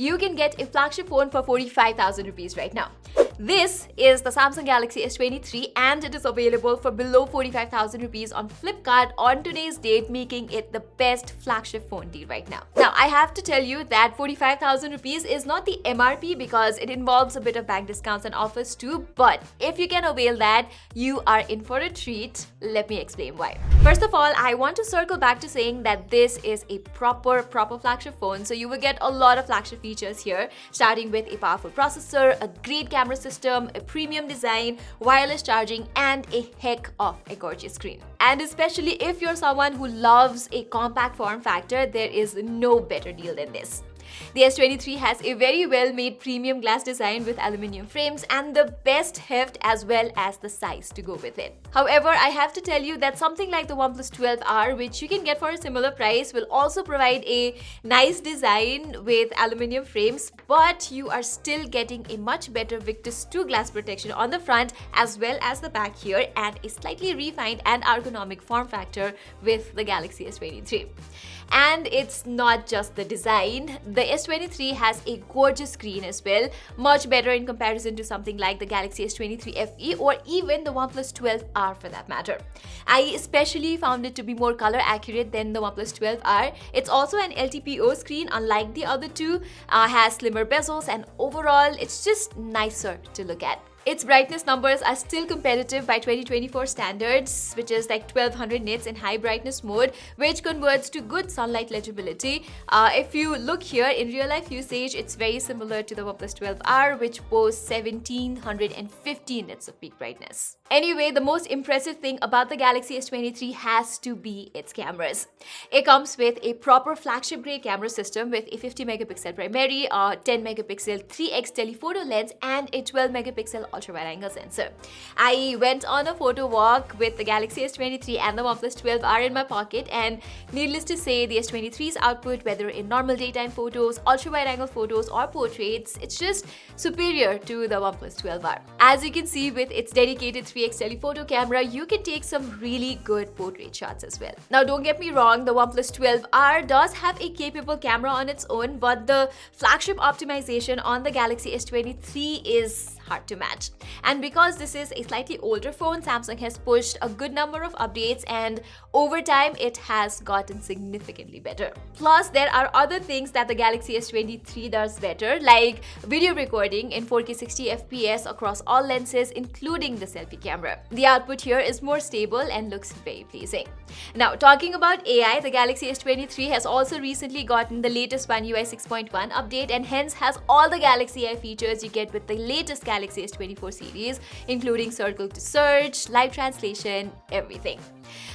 you can get a flagship phone for 45,000 rupees right now. This is the Samsung Galaxy S23 and it is available for below 45,000 rupees on Flipkart on today's date, making it the best flagship phone deal right now. Now, I have to tell you that 45,000 rupees is not the MRP because it involves a bit of bank discounts and offers too, but if you can avail that, you are in for a treat. Let me explain why. First of all, I want to circle back to saying that this is a proper flagship phone, so you will get a lot of flagship features here, starting with a powerful processor, a great camera system, a premium design, wireless charging, and a heck of a gorgeous screen. And especially if you're someone who loves a compact form factor, there is no better deal than this. The S23 has a very well-made premium glass design with aluminium frames and the best heft as well as the size to go with it. However, I have to tell you that something like the OnePlus 12R, which you can get for a similar price, will also provide a nice design with aluminium frames, but you are still getting a much better Victus 2 glass protection on the front as well as the back here, and a slightly refined and ergonomic form factor with the Galaxy S23. And it's not just the design. The S23 has a gorgeous screen as well, much better in comparison to something like the Galaxy S23 FE or even the OnePlus 12R for that matter. I especially found it to be more color accurate than the OnePlus 12R. It's also an LTPO screen, unlike the other two, has slimmer bezels, and overall it's just nicer to look at. Its brightness numbers are still competitive by 2024 standards, which is like 1200 nits in high brightness mode, which converts to good sunlight legibility. If you look here in real life usage, it's very similar to the OnePlus 12R, which boasts 1750 nits of peak brightness. Anyway, the most impressive thing about the Galaxy S23 has to be its cameras. It comes with a proper flagship grade camera system with a 50 megapixel primary, a 10 megapixel 3x telephoto lens, and a 12 megapixel ultra-wide angle sensor. I went on a photo walk with the Galaxy S23 and the OnePlus 12R in my pocket, and needless to say, the S23's output, whether in normal daytime photos, ultra-wide angle photos, or portraits, it's just superior to the OnePlus 12R. As you can see, with its dedicated 3x telephoto camera, you can take some really good portrait shots as well. Now, don't get me wrong, the OnePlus 12R does have a capable camera on its own, but the flagship optimization on the Galaxy S23 is hard to match. And because this is a slightly older phone, Samsung has pushed a good number of updates, and over time it has gotten significantly better. Plus, there are other things that the Galaxy S23 does better, like video recording in 4K 60 FPS across all lenses, including the selfie camera. The output here is more stable and looks very pleasing. Now, talking about AI, the Galaxy S23 has also recently gotten the latest One UI 6.1 update, and hence has all the Galaxy AI features you get with the latest Galaxy S24 series, including circle to search, live translation, everything.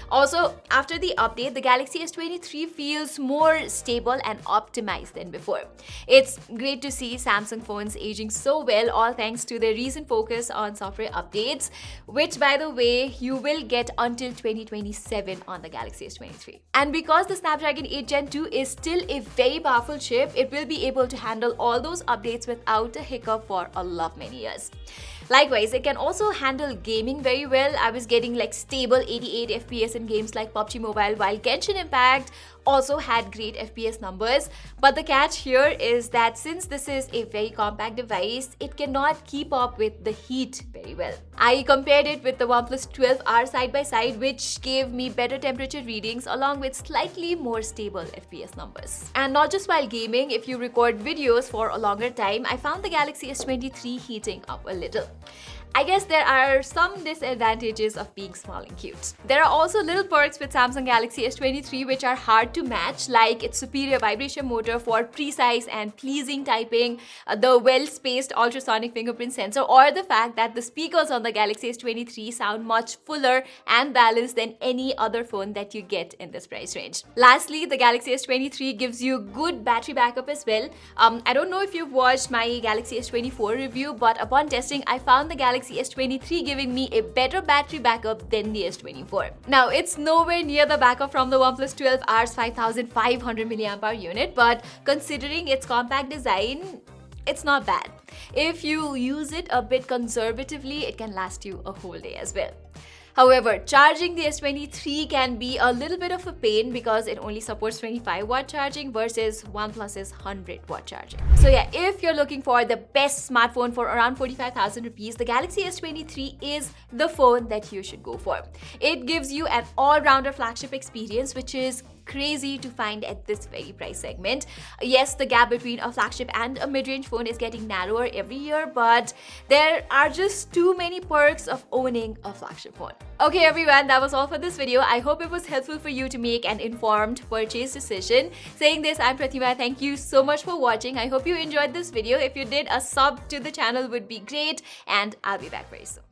Also, after the update, the Galaxy S23 feels more stable and optimized than before. It's great to see Samsung phones aging so well, all thanks to their recent focus on software updates, which, by the way, you will get until 2027 on the Galaxy S23. And because the Snapdragon 8 Gen 2 is still a very powerful chip, it will be able to handle all those updates without a hiccup for a lot many years. Likewise, it can also handle gaming very well. I was getting like stable 88 FPS in games like PUBG Mobile, while Genshin Impact also had great FPS numbers. But the catch here is that since this is a very compact device, it cannot keep up with the heat very well. I compared it with the OnePlus 12R side by side, which gave me better temperature readings along with slightly more stable FPS numbers. And not just while gaming, if you record videos for a longer time, I found the Galaxy S23 heating up a little. I guess there are some disadvantages of being small and cute. There are also little perks with Samsung Galaxy S23 which are hard to match, like its superior vibration motor for precise and pleasing typing, the well-spaced ultrasonic fingerprint sensor, or the fact that the speakers on the Galaxy S23 sound much fuller and balanced than any other phone that you get in this price range. Lastly, the Galaxy S23 gives you good battery backup as well. I don't know if you've watched my Galaxy S24 review, but upon testing, I found the Galaxy S23 giving me a better battery backup than the S24. Now, it's nowhere near the backup from the OnePlus 12R's 5500 mAh unit, but considering its compact design, it's not bad. If you use it a bit conservatively, it can last you a whole day as well. However, charging the S23 can be a little bit of a pain because it only supports 25 watt charging versus OnePlus's 100 watt charging. So yeah, if you're looking for the best smartphone for around 45,000 rupees, the Galaxy S23 is the phone that you should go for. It gives you an all-rounder flagship experience, which is crazy to find at this very price segment. Yes, the gap between a flagship and a mid-range phone is getting narrower every year, but there are just too many perks of owning a flagship phone. Okay everyone, that was all for this video. I hope it was helpful for you to make an informed purchase decision. Saying this, I'm Pratima. Thank you so much for watching. I hope you enjoyed this video. If you did, a sub to the channel would be great, and I'll be back very soon.